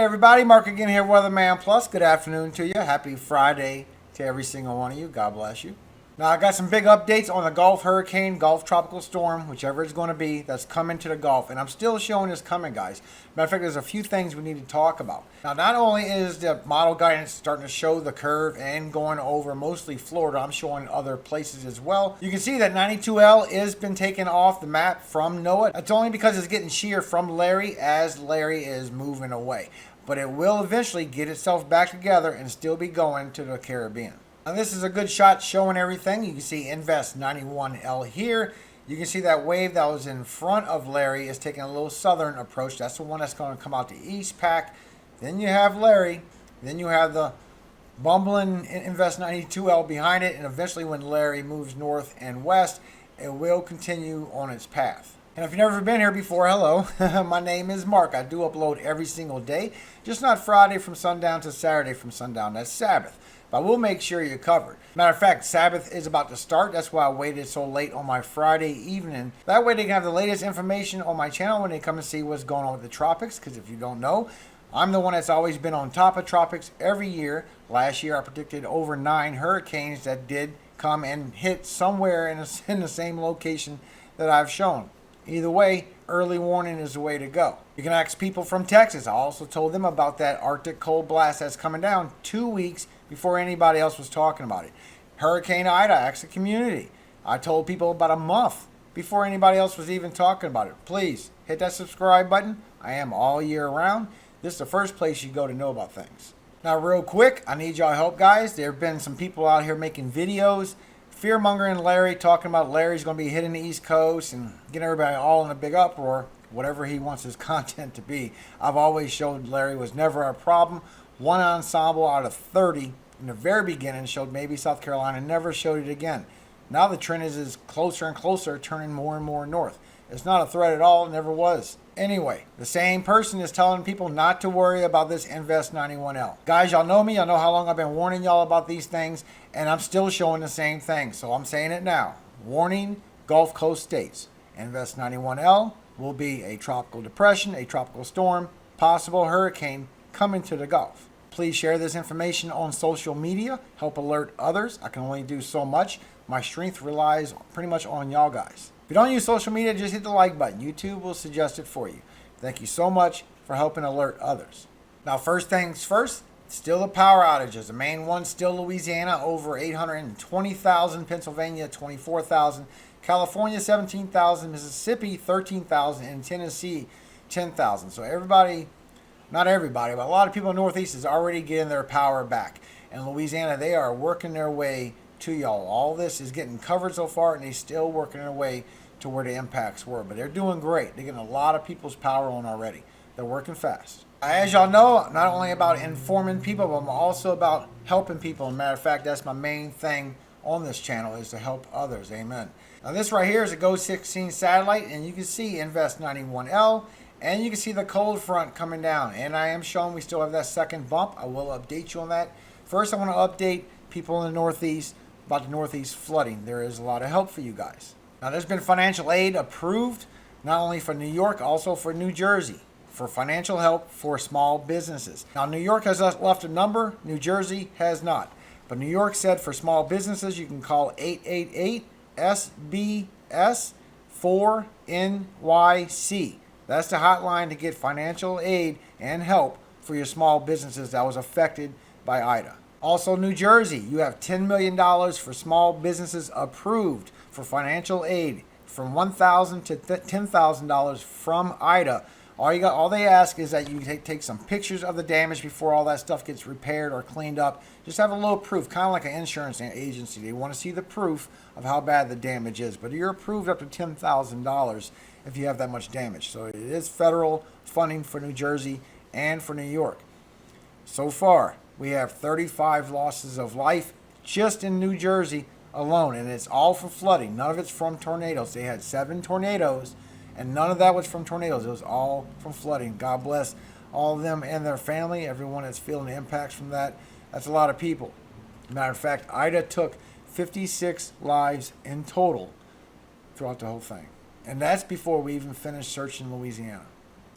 everybody, Mark again here, WeatherMan Plus. Good afternoon to you. Happy Friday to every single one of you. God bless you. Now, I got some big updates on the Gulf hurricane, Gulf tropical storm, whichever it's going to be, that's coming to the Gulf. And I'm still showing this coming, guys. Matter of fact, there's a few things we need to talk about. Now, not only is the model guidance starting to show the curve and going over mostly Florida, I'm showing other places as well. You can see that 92L has been taken off the map from NOAA. It's only because it's getting shear from Larry as Larry is moving away. But it will eventually get itself back together and still be going to the Caribbean. Now this is a good shot showing everything. You can see Invest 91L here. You can see that wave that was in front of Larry is taking a little southern approach. That's the one that's going to come out the east pack. Then you have Larry. Then you have the bumbling Invest 92L behind it. And eventually when Larry moves north and west, it will continue on its path. And if you've never been here before, hello. My name is Mark. I do upload every single day. Just not Friday from sundown to Saturday from sundown. That's Sabbath. But we'll make sure you're covered. Matter of fact, Sabbath is about to start. That's why I waited so late on my Friday evening. That way they can have the latest information on my channel when they come and see what's going on with the tropics. Because if you don't know, I'm the one that's always been on top of tropics every year. Last year I predicted over 9 hurricanes that did come and hit somewhere in the same location that I've shown. Either way, early warning is the way to go. You can ask people from Texas. I also told them about that Arctic cold blast that's coming down 2 weeks before anybody else was talking about it. Hurricane Ida, asked the community. I told people about a month before anybody else was even talking about it. Please hit that subscribe button. I am all year round. This is the first place you go to know about things. Now real quick, I need y'all help, guys. There have been some people out here making videos fear-mongering Larry, talking about Larry's going to be hitting the East Coast and getting everybody all in a big uproar, whatever he wants his content to be. I've always showed Larry was never a problem. One ensemble out of 30 in the very beginning showed maybe South Carolina, never showed it again. Now the trend is closer and closer, turning more and more north. It's not a threat at all, it never was. Anyway, the same person is telling people not to worry about this Invest 91L. Guys, y'all know me. Y'all know how long I've been warning y'all about these things, and I'm still showing the same thing. So I'm saying it now. Warning Gulf Coast states. Invest 91L will be a tropical depression, a tropical storm, possible hurricane coming to the Gulf. Please share this information on social media. Help alert others. I can only do so much. My strength relies pretty much on y'all guys. If you don't use social media, just hit the like button. YouTube will suggest it for you. Thank you so much for helping alert others. Now, first things first, still the power outages. The main one, still Louisiana, over 820,000. Pennsylvania, 24,000. California, 17,000. Mississippi, 13,000. And Tennessee, 10,000. So everybody, not everybody, but a lot of people in the Northeast is already getting their power back. And Louisiana, they are working their way to y'all. All this is getting covered so far, and they're still working their way to where the impacts were. But they're doing great. They're getting a lot of people's power on already. They're working fast. As y'all know, I'm not only about informing people, but I'm also about helping people. As a matter of fact, that's my main thing on this channel, is to help others. Amen. Now this right here is a GOES 16 satellite, and you can see Invest 91L, and you can see the cold front coming down. And I am showing we still have that second bump. I will update you on that. First, I want to update people in the Northeast about the Northeast flooding. There is a lot of help for you guys. Now, there's been financial aid approved, not only for New York, also for New Jersey, for financial help for small businesses. Now, New York has left a number, New Jersey has not. But New York said for small businesses, you can call 888-SBS-4NYC. That's the hotline to get financial aid and help for your small businesses that was affected by Ida. Also, New Jersey, you have $10 million for small businesses approved for financial aid, from $1,000 to $10,000 from Ida. All they ask is that you take some pictures of the damage before all that stuff gets repaired or cleaned up. Just have a little proof, kind of like an insurance agency. They want to see the proof of how bad the damage is. But you're approved up to $10,000 if you have that much damage. So it is federal funding for New Jersey and for New York. So far, we have 35 losses of life just in New Jersey alone, and it's all from flooding. None of it's from tornadoes. They had 7 tornadoes, and none of that was from tornadoes. It was all from flooding. God bless all of them and their family, everyone that's feeling the impacts from that. That's a lot of people. Matter of fact, Ida took 56 lives in total throughout the whole thing. And that's before we even finished searching Louisiana.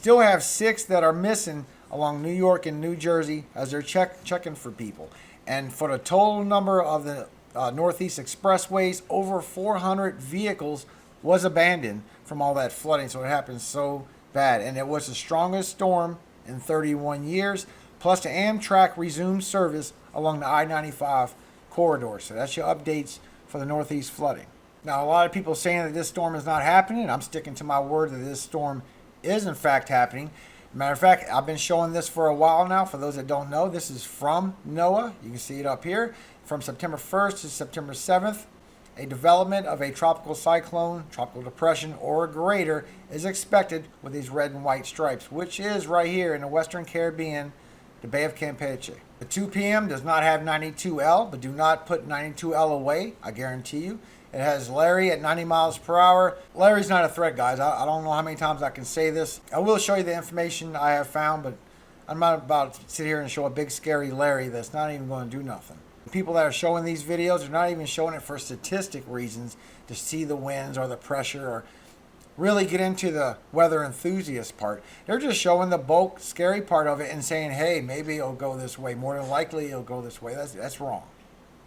Still have 6 that are missing along New York and New Jersey as they're checking for people. And for the total number of the Northeast expressways, over 400 vehicles was abandoned from all that flooding. So it happened so bad. And it was the strongest storm in 31 years. Plus, the Amtrak resumed service along the I-95 corridor. So that's your updates for the Northeast flooding. Now, a lot of people saying that this storm is not happening. I'm sticking to my word that this storm is in fact happening. Matter of fact, I've been showing this for a while now. For those that don't know, this is from NOAA. You can see it up here. From September 1st to September 7th, a development of a tropical cyclone, tropical depression, or greater is expected with these red and white stripes, which is right here in the Western Caribbean, the Bay of Campeche. The 2 p.m. does not have 92L, but do not put 92L away, I guarantee you. It has Larry at 90 miles per hour. Larry's not a threat, guys. I don't know how many times I can say this. I will show you the information I have found, but I'm not about to sit here and show a big scary Larry that's not even going to do nothing. The people that are showing these videos are not even showing it for statistic reasons, to see the winds or the pressure or really get into the weather enthusiast part. They're just showing the bulk scary part of it and saying, hey, maybe it'll go this way. More than likely it'll go this way. That's wrong.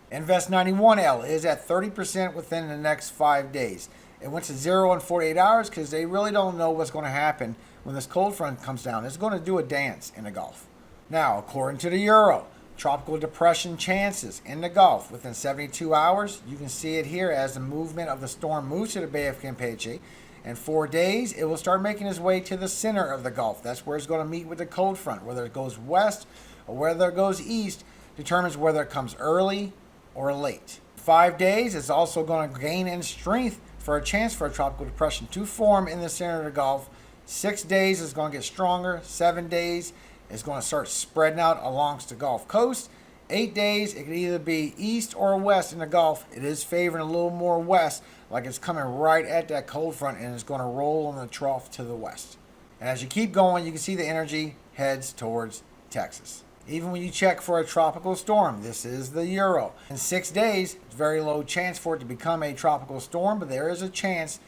Invest 91L is at 30% within the next 5 days. It went to 0 in 48 hours because they really don't know what's going to happen when this cold front comes down. It's going to do a dance in the Gulf. Now, according to the Euro, tropical depression chances in the Gulf within 72 hours. You can see it here as the movement of the storm moves to the Bay of Campeche. In 4 days, it will start making its way to the center of the Gulf. That's where it's going to meet with the cold front. Whether it goes west or whether it goes east determines whether it comes early or late. 5 days, it's also going to gain in strength for a chance for a tropical depression to form in the center of the Gulf. 6 days, it's going to get stronger. 7 days, it's going to start spreading out along the Gulf Coast. 8 days, it could either be east or west in the Gulf. It is favoring a little more west, like it's coming right at that cold front, and it's going to roll on the trough to the west. And as you keep going, you can see the energy heads towards Texas. Even when you check for a tropical storm, this is the Euro. In 6 days, it's very low chance for it to become a tropical storm, but there is a chance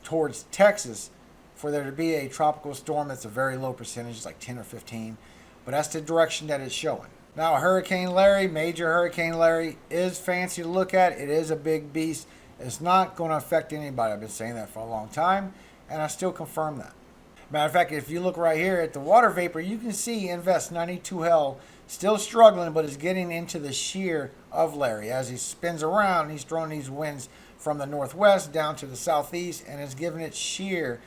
towards Texas for there to be a tropical storm. That's a very low percentage, it's like 10 or 15, but that's the direction that it's showing. Now, Hurricane Larry, major Hurricane Larry, is fancy to look at. It is a big beast. It's not going to affect anybody. I've been saying that for a long time, and I still confirm that. Matter of fact, if you look right here at the water vapor, you can see Invest 92L still struggling, but is getting into the shear of Larry. As he spins around, he's throwing these winds from the northwest down to the southeast, and it's giving it shear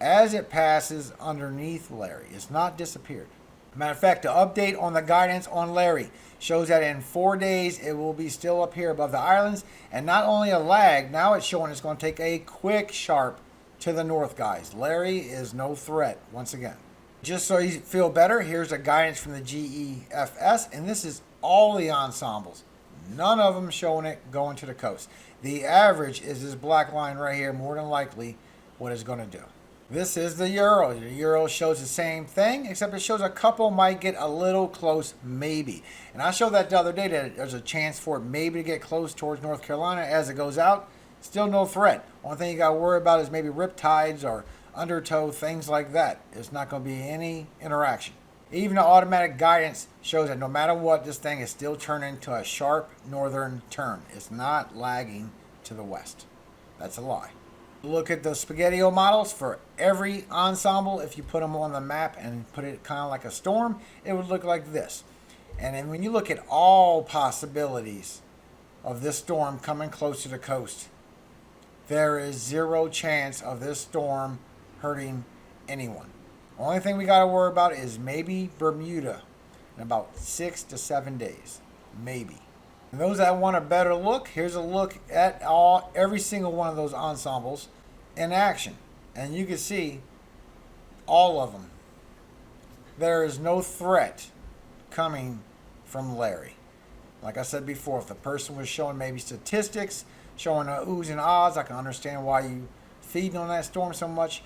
as it passes underneath Larry. It's not disappeared. Matter of fact, the update on the guidance on Larry shows that in 4 days it will be still up here above the islands, and not only a lag, now it's showing it's going to take a quick sharp to the north, guys. Larry is no threat once again. Just so you feel better, here's the guidance from the GEFS, and this is all the ensembles. None of them showing it going to the coast. The average is this black line right here, more than likely what it's going to do. This is the Euro. The Euro shows the same thing, except it shows a couple might get a little close, maybe. And I showed that the other day that there's a chance for it maybe to get close towards North Carolina as it goes out. Still no threat. Only thing you got to worry about is maybe riptides or undertow, things like that. It's not going to be any interaction. Even the automatic guidance shows that no matter what, this thing is still turning to a sharp northern turn. It's not lagging to the west. That's a lie. Look at the Spaghetti-O models for every ensemble. If you put them on the map and put it kind of like a storm, it would look like this. And then when you look at all possibilities of this storm coming close to the coast, there is zero chance of this storm hurting anyone. Only thing we got to worry about is maybe Bermuda in about 6 to 7 days. Maybe. And those that want a better look, here's a look at every single one of those ensembles in action. And you can see all of them. There is no threat coming from Larry. Like I said before, if the person was showing maybe statistics, showing the oohs and ahs, I can understand why you feeding on that storm so much.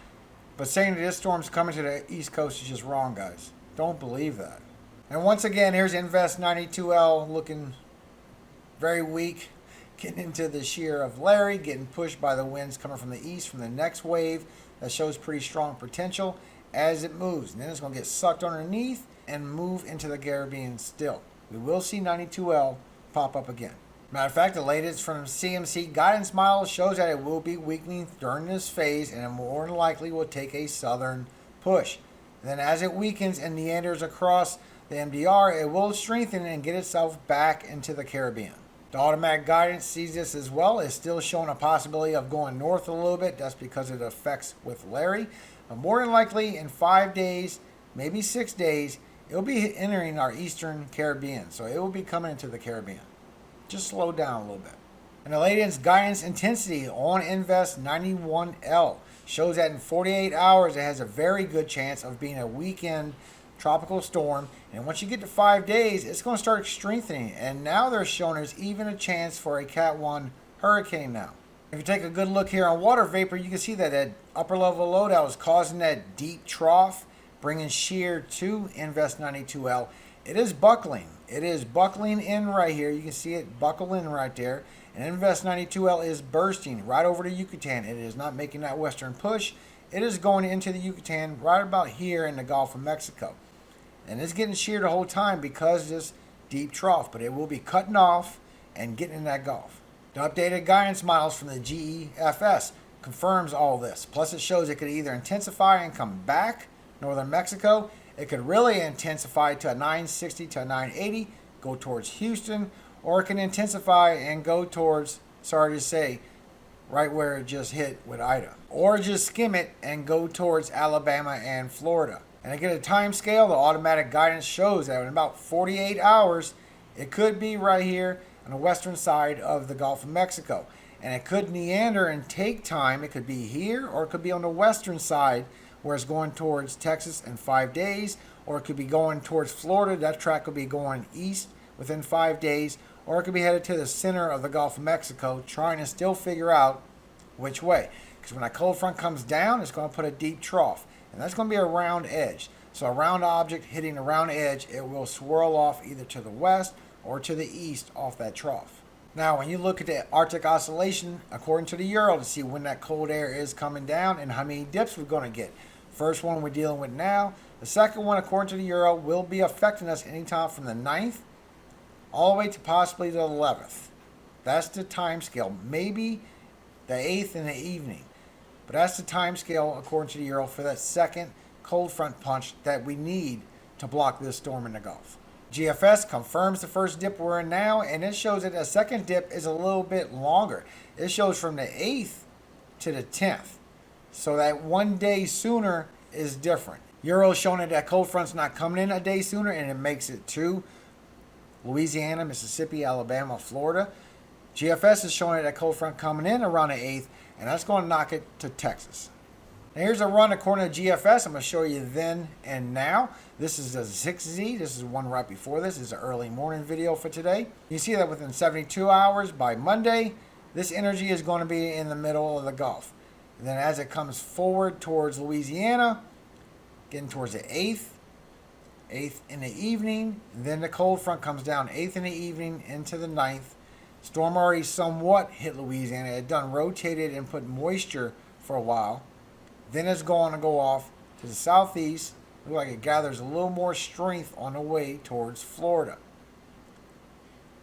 But saying that this storm's coming to the East Coast is just wrong, guys. Don't believe that. And once again, here's Invest 92L looking very weak, getting into the shear of Larry, getting pushed by the winds coming from the east from the next wave that shows pretty strong potential as it moves. And then it's going to get sucked underneath, and move into the Caribbean still. We will see 92L pop up again. Matter of fact, the latest from CMC guidance model shows that it will be weakening during this phase and it more than likely will take a southern push. Then as it weakens and meanders across the MDR, it will strengthen and get itself back into the Caribbean. The automatic guidance sees this as well. It's still showing a possibility of going north a little bit. That's because of the effects with Larry. But more than likely in 5 days, maybe 6 days, it will be entering our eastern Caribbean. So it will be coming into the Caribbean. Just slow down a little bit. And the latest guidance intensity on Invest 91L shows that in 48 hours it has a very good chance of being a weekend tropical storm, and once you get to 5 days, it's going to start strengthening, and now they're showing there's even a chance for a Cat 1 hurricane now. If you take a good look here on water vapor, you can see that upper level low that was causing that deep trough, bringing shear to Invest 92L. It is buckling. It is buckling in right here. You can see it buckle in right there. And Invest 92L is bursting right over to Yucatan. It is not making that western push. It is going into the Yucatan right about here in the Gulf of Mexico. And it's getting sheared the whole time because of this deep trough. But it will be cutting off and getting in that Gulf. The updated guidance models from the GEFS confirms all this. Plus it shows it could either intensify and come back northern Mexico. It could really intensify to a 960 to a 980, go towards Houston. Or it can intensify and go towards, sorry to say, right where it just hit with Ida. Or just skim it and go towards Alabama and Florida. And to get a time scale, the automatic guidance shows that in about 48 hours, it could be right here on the western side of the Gulf of Mexico. And it could meander and take time. It could be here or it could be on the western side where it's going towards Texas in 5 days. Or it could be going towards Florida. That track could be going east within 5 days. Or it could be headed to the center of the Gulf of Mexico, trying to still figure out which way. Because when that cold front comes down, it's going to put a deep trough. And that's going to be a round edge. So a round object hitting a round edge, it will swirl off either to the west or to the east off that trough. Now, when you look at the Arctic oscillation, according to the Euro, to see when that cold air is coming down and how many dips we're going to get. First one we're dealing with now. The second one, according to the Euro, will be affecting us anytime from the 9th all the way to possibly the 11th. That's the time scale. Maybe the 8th in the evening. But that's the time scale, according to the Euro, for that second cold front punch that we need to block this storm in the Gulf. GFS confirms the first dip we're in now, and it shows that the second dip is a little bit longer. It shows from the 8th to the 10th. So that 1 day sooner is different. Euro is showing that cold front's not coming in a day sooner, and it makes it to Louisiana, Mississippi, Alabama, Florida. GFS is showing that cold front coming in around the 8th, and that's going to knock it to Texas. Now here's a run according to GFS. I'm going to show you then and now. This is a 6Z. This is one right before this. This is an early morning video for today. You see that within 72 hours by Monday, this energy is going to be in the middle of the Gulf. And then as it comes forward towards Louisiana, getting towards the 8th in the evening, then the cold front comes down 8th in the evening into the 9th. Storm already somewhat hit Louisiana. It done rotated and put moisture for a while. Then it's going to go off to the southeast. Looks like it gathers a little more strength on the way towards Florida.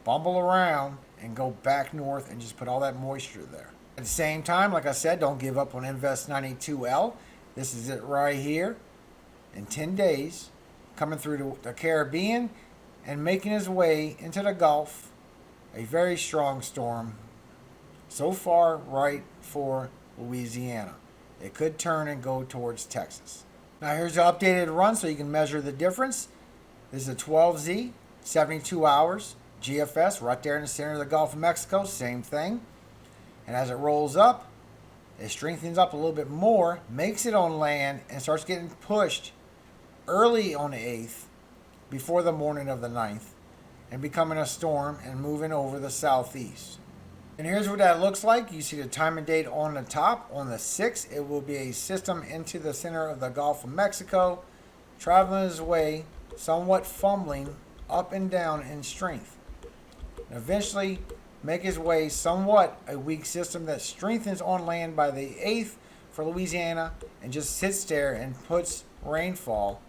Bumble around and go back north and just put all that moisture there. At the same time, like I said, don't give up on Invest 92L. This is it right here. In 10 days, coming through the Caribbean and making his way into the Gulf. A very strong storm. So far, right for Louisiana. It could turn and go towards Texas. Now here's the updated run so you can measure the difference. This is a 12Z, 72 hours. GFS right there in the center of the Gulf of Mexico, same thing. And as it rolls up, it strengthens up a little bit more, makes it on land, and starts getting pushed early on the 8th, before the morning of the 9th, and becoming a storm and moving over the southeast. And here's what that looks like. You see the time and date on the top. On the 6th, it will be a system into the center of the Gulf of Mexico, traveling its way, somewhat fumbling, up and down in strength. And eventually make its way somewhat a weak system that strengthens on land by the 8th for Louisiana and just sits there and puts rainfall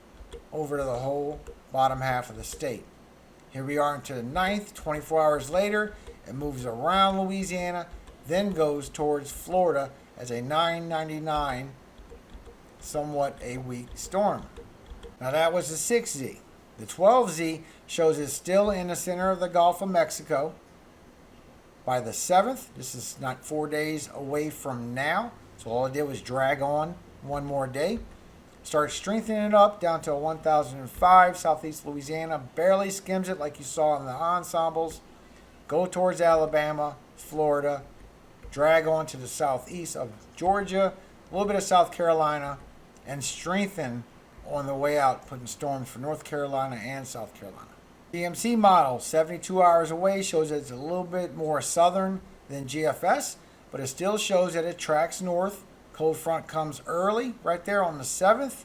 over to the whole bottom half of the state. Here we are into the 9th, 24 hours later, it moves around Louisiana, then goes towards Florida as a 999, somewhat a weak storm. Now that was the 6Z. The 12Z shows it's still in the center of the Gulf of Mexico. By the 7th, this is not 4 days away from now, so all it did was drag on one more day. Start strengthening it up down to 1005, southeast Louisiana, barely skims it like you saw in the ensembles. Go towards Alabama, Florida, drag on to the southeast of Georgia, a little bit of South Carolina, and strengthen on the way out, putting storms for North Carolina and South Carolina. CMC model, 72 hours away, shows that it's a little bit more southern than GFS, but it still shows that it tracks north. Cold front comes early, right there on the 7th.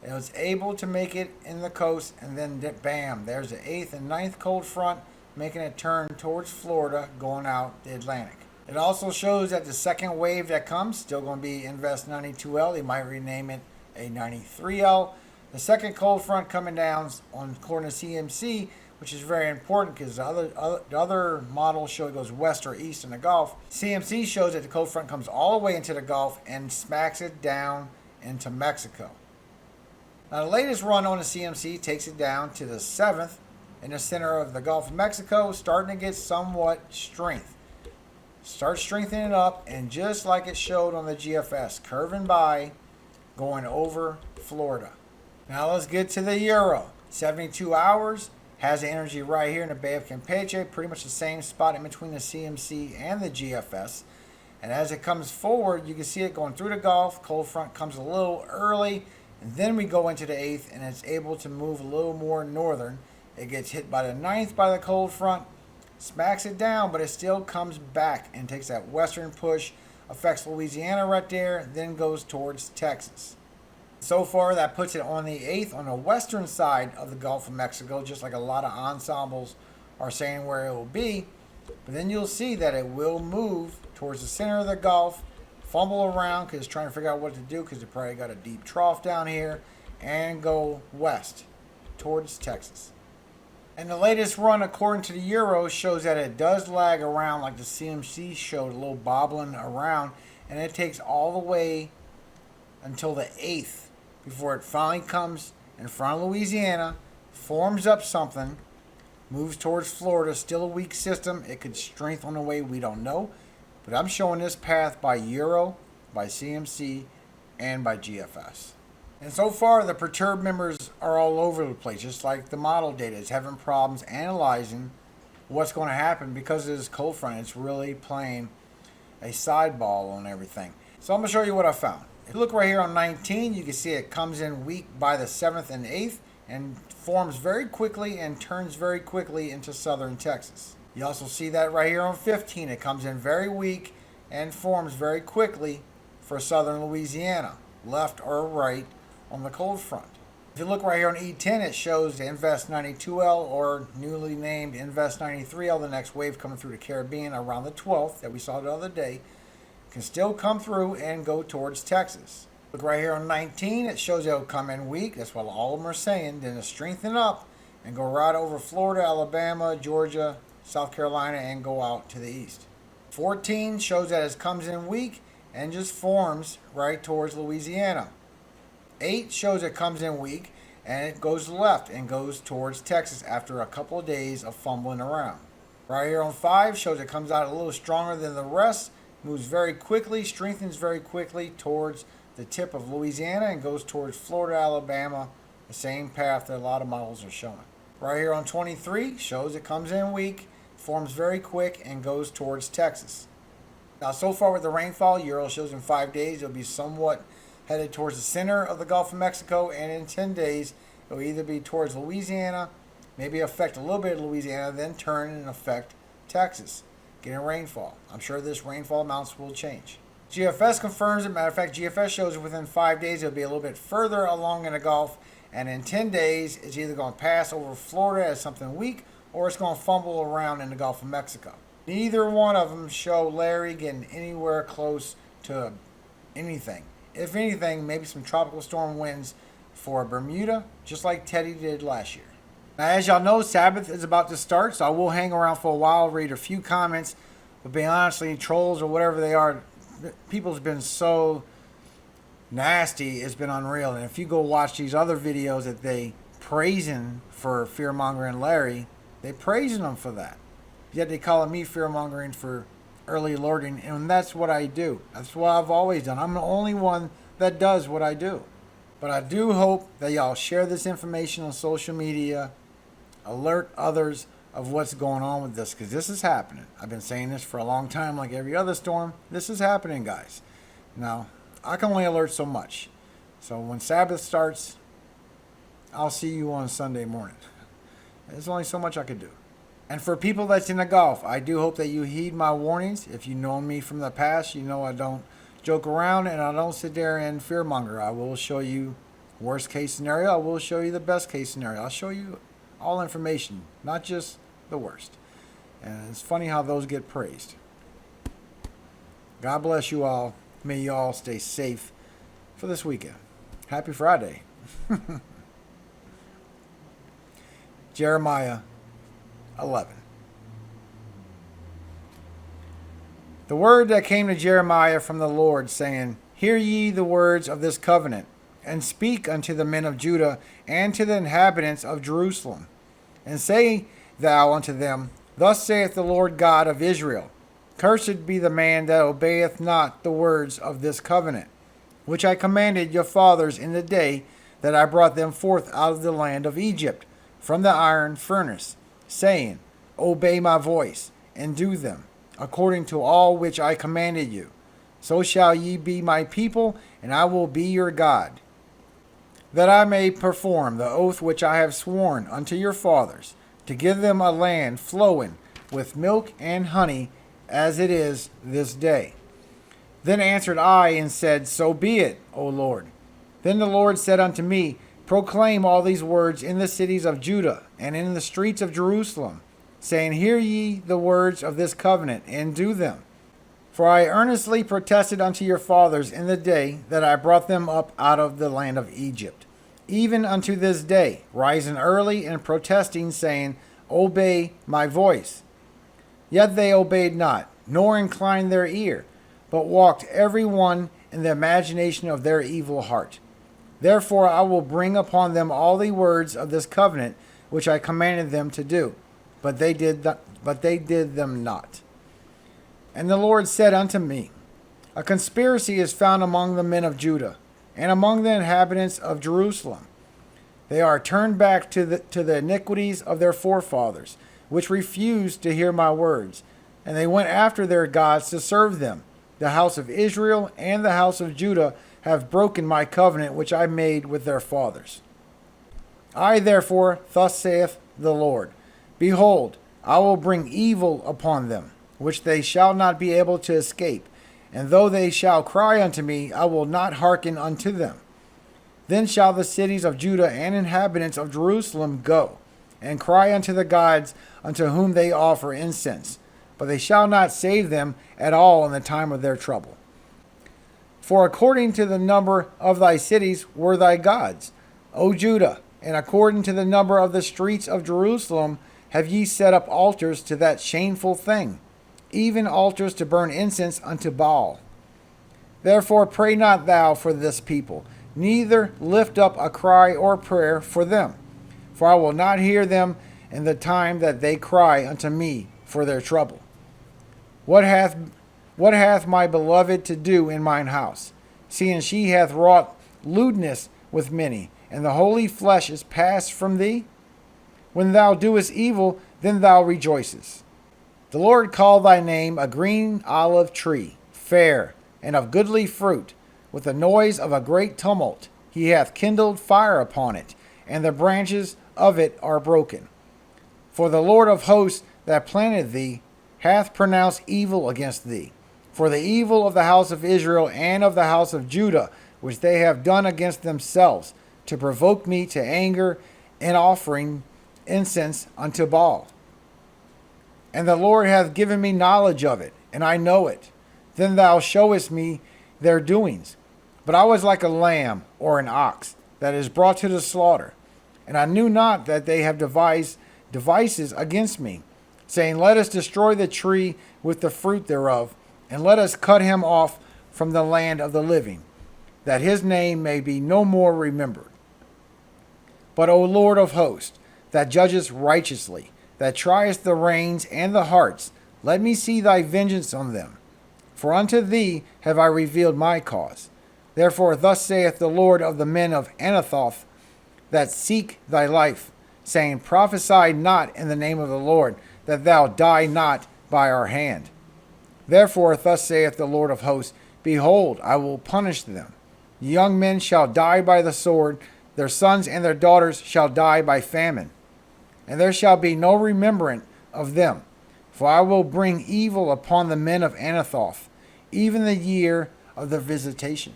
It was able to make it in the coast, and then bam, there's the 8th and 9th cold front, making a turn towards Florida, going out the Atlantic. It also shows that the second wave that comes, still going to be Invest 92L. They might rename it a 93L. The second cold front coming down on according to CMC, which is very important because the other models show it goes west or east in the Gulf. CMC shows that the cold front comes all the way into the Gulf and smacks it down into Mexico. Now the latest run on the CMC takes it down to the 7th in the center of the Gulf of Mexico, starting to get somewhat strength. Start strengthening up, and just like it showed on the GFS, curving by, going over Florida. Now let's get to the Euro. 72 hours, has the energy right here in the Bay of Campeche, pretty much the same spot in between the CMC and the GFS. And as it comes forward, you can see it going through the Gulf. Cold front comes a little early, and then we go into the 8th, and it's able to move a little more northern. It gets hit by the 9th by the cold front, smacks it down, but it still comes back and takes that western push, affects Louisiana right there, then goes towards Texas. So far, that puts it on the 8th on the western side of the Gulf of Mexico, just like a lot of ensembles are saying where it will be. But then you'll see that it will move towards the center of the Gulf, fumble around because it's trying to figure out what to do because it probably got a deep trough down here, and go west towards Texas. And the latest run, according to the Euro, shows that it does lag around like the CMC showed, a little bobbling around, and it takes all the way until the 8th before it finally comes in front of Louisiana, forms up something, moves towards Florida. Still a weak system. It could strengthen on the way, we don't know. But I'm showing this path by Euro, by CMC, and by GFS. And so far, the perturbed members are all over the place, just like the model data is having problems analyzing what's going to happen because of this cold front. It's really playing a sideball on everything. So I'm going to show you what I found. If you look right here on 19, you can see it comes in weak by the 7th and 8th and forms very quickly and turns very quickly into southern Texas. You also see that right here on 15. It comes in very weak and forms very quickly for southern Louisiana, left or right on the cold front. If you look right here on E10, it shows the Invest 92L, or newly named Invest 93L, the next wave coming through the Caribbean around the 12th that we saw the other day, can still come through and go towards Texas. Look right here on 19, it shows it'll come in weak. That's what all of them are saying. Then it'll strengthen up and go right over Florida, Alabama, Georgia, South Carolina, and go out to the east. 14 shows that it comes in weak and just forms right towards Louisiana. 8 shows it comes in weak and it goes left and goes towards Texas after a couple of days of fumbling around. Right here on 5 shows it comes out a little stronger than the rest, moves very quickly, strengthens very quickly towards the tip of Louisiana and goes towards Florida, Alabama, the same path that a lot of models are showing. Right here on 23 shows it comes in weak, forms very quick, and goes towards Texas. Now, so far with the rainfall, Euro shows in 5 days it'll be somewhat headed towards the center of the Gulf of Mexico, and in 10 days it'll either be towards Louisiana, maybe affect a little bit of Louisiana, then turn and affect Texas, getting rainfall. I'm sure this rainfall amounts will change. GFS confirms it. Matter of fact, GFS shows it within 5 days it'll be a little bit further along in the Gulf, and in 10 days it's either going to pass over Florida as something weak, or it's going to fumble around in the Gulf of Mexico. Neither one of them show Larry getting anywhere close to anything. If anything, maybe some tropical storm winds for Bermuda, just like Teddy did last year. Now, as y'all know, Sabbath is about to start, so I will hang around for a while, read a few comments. But being honestly, trolls or whatever they are, people's been so nasty, it's been unreal. And if you go watch these other videos that they praising for fear-mongering Larry, they praising them for that. Yet they calling me fear-mongering for early alerting, and that's what I do. That's what I've always done. I'm the only one that does what I do. But I do hope that y'all share this information on social media, alert others of what's going on with this, because this is happening. I've been saying this for a long time, like every other storm. This is happening, guys. Now, I can only alert so much. So when Sabbath starts, I'll see you on Sunday morning. There's only so much I could do. And for people that's in the Gulf, I do hope that you heed my warnings. If you know me from the past, you know I don't joke around and I don't sit there and fearmonger. I will show you worst case scenario. I will show you the best case scenario. I'll show you all information, not just the worst. And it's funny how those get praised. God bless you all. May you all stay safe for this weekend. Happy Friday. Jeremiah 11. The word that came to Jeremiah from the Lord, saying, Hear ye the words of this covenant, and speak unto the men of Judah and to the inhabitants of Jerusalem. And say thou unto them, Thus saith the Lord God of Israel, Cursed be the man that obeyeth not the words of this covenant, which I commanded your fathers in the day that I brought them forth out of the land of Egypt, from the iron furnace, saying, Obey my voice, and do them, according to all which I commanded you. So shall ye be my people, and I will be your God, that I may perform the oath which I have sworn unto your fathers, to give them a land flowing with milk and honey, as it is this day. Then answered I and said, So be it, O Lord. Then the Lord said unto me, Proclaim all these words in the cities of Judah and in the streets of Jerusalem, saying, Hear ye the words of this covenant, and do them. For I earnestly protested unto your fathers in the day that I brought them up out of the land of Egypt, even unto this day, rising early and protesting, saying, Obey my voice. Yet they obeyed not, nor inclined their ear, but walked every one in the imagination of their evil heart. Therefore I will bring upon them all the words of this covenant which I commanded them to do, but they did them not. And the Lord said unto me, A conspiracy is found among the men of Judah, and among the inhabitants of Jerusalem. They are turned back to the iniquities of their forefathers, which refused to hear my words, and they went after their gods to serve them. The house of Israel and the house of Judah have broken my covenant which I made with their fathers. I therefore, thus saith the Lord, Behold, I will bring evil upon them, which they shall not be able to escape, and though they shall cry unto me, I will not hearken unto them. Then shall the cities of Judah and inhabitants of Jerusalem go, and cry unto the gods unto whom they offer incense, but they shall not save them at all in the time of their trouble. For according to the number of thy cities were thy gods, O Judah, and according to the number of the streets of Jerusalem have ye set up altars to that shameful thing, even altars to burn incense unto Baal. Therefore pray not thou for this people, neither lift up a cry or prayer for them, for I will not hear them in the time that they cry unto me for their trouble. What hath my beloved to do in mine house, seeing she hath wrought lewdness with many, and the holy flesh is passed from thee? When thou doest evil, then thou rejoicest. The Lord called thy name a green olive tree, fair, and of goodly fruit. With the noise of a great tumult he hath kindled fire upon it, and the branches of it are broken. For the Lord of hosts that planted thee hath pronounced evil against thee, for the evil of the house of Israel and of the house of Judah, which they have done against themselves, to provoke me to anger in offering incense unto Baal. And the Lord hath given me knowledge of it, and I know it. Then thou showest me their doings. But I was like a lamb or an ox that is brought to the slaughter. And I knew not that they have devised devices against me, saying, let us destroy the tree with the fruit thereof, and let us cut him off from the land of the living, that his name may be no more remembered. But, O Lord of hosts, that judgest righteously, that triest the reins and the hearts, let me see thy vengeance on them. For unto thee have I revealed my cause. Therefore thus saith the Lord of the men of Anathoth, that seek thy life, saying, prophesy not in the name of the Lord, that thou die not by our hand. Therefore thus saith the Lord of hosts, behold, I will punish them. The young men shall die by the sword, their sons and their daughters shall die by famine. And there shall be no remembrance of them. For I will bring evil upon the men of Anathoth, even the year of their visitation.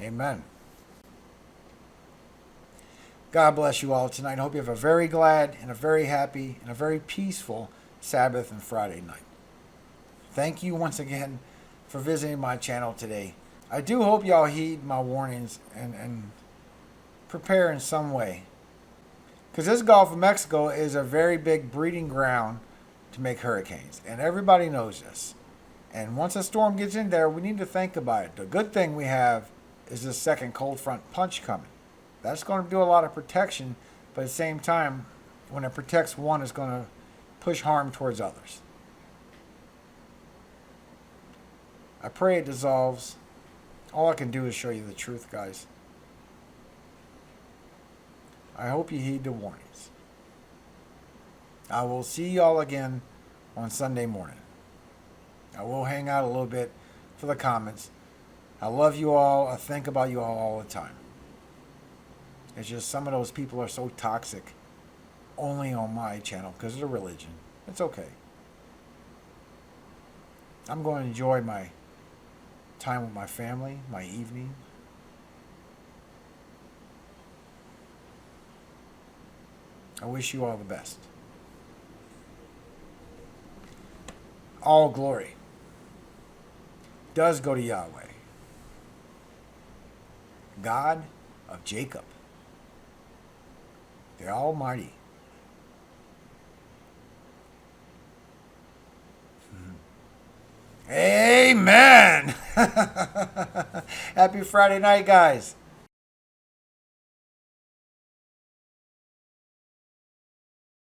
Amen. God bless you all tonight. I hope you have a very glad and a very happy and a very peaceful Sabbath and Friday night. Thank you once again for visiting my channel today. I do hope y'all heed my warnings and prepare in some way. Because this Gulf of Mexico is a very big breeding ground to make hurricanes. And everybody knows this. And once a storm gets in there, we need to think about it. The good thing we have is this second cold front punch coming. That's going to do a lot of protection. But at the same time, when it protects one, it's going to push harm towards others. I pray it dissolves. All I can do is show you the truth, guys. I hope you heed the warnings. I will see y'all again on Sunday morning. I will hang out a little bit for the comments. I love you all. I think about you all the time. It's just some of those people are so toxic only on my channel because of the religion. It's okay. I'm going to enjoy my time with my family, my evening. I wish you all the best. All glory does go to Yahweh, God of Jacob, the Almighty. Amen. Happy Friday night, guys.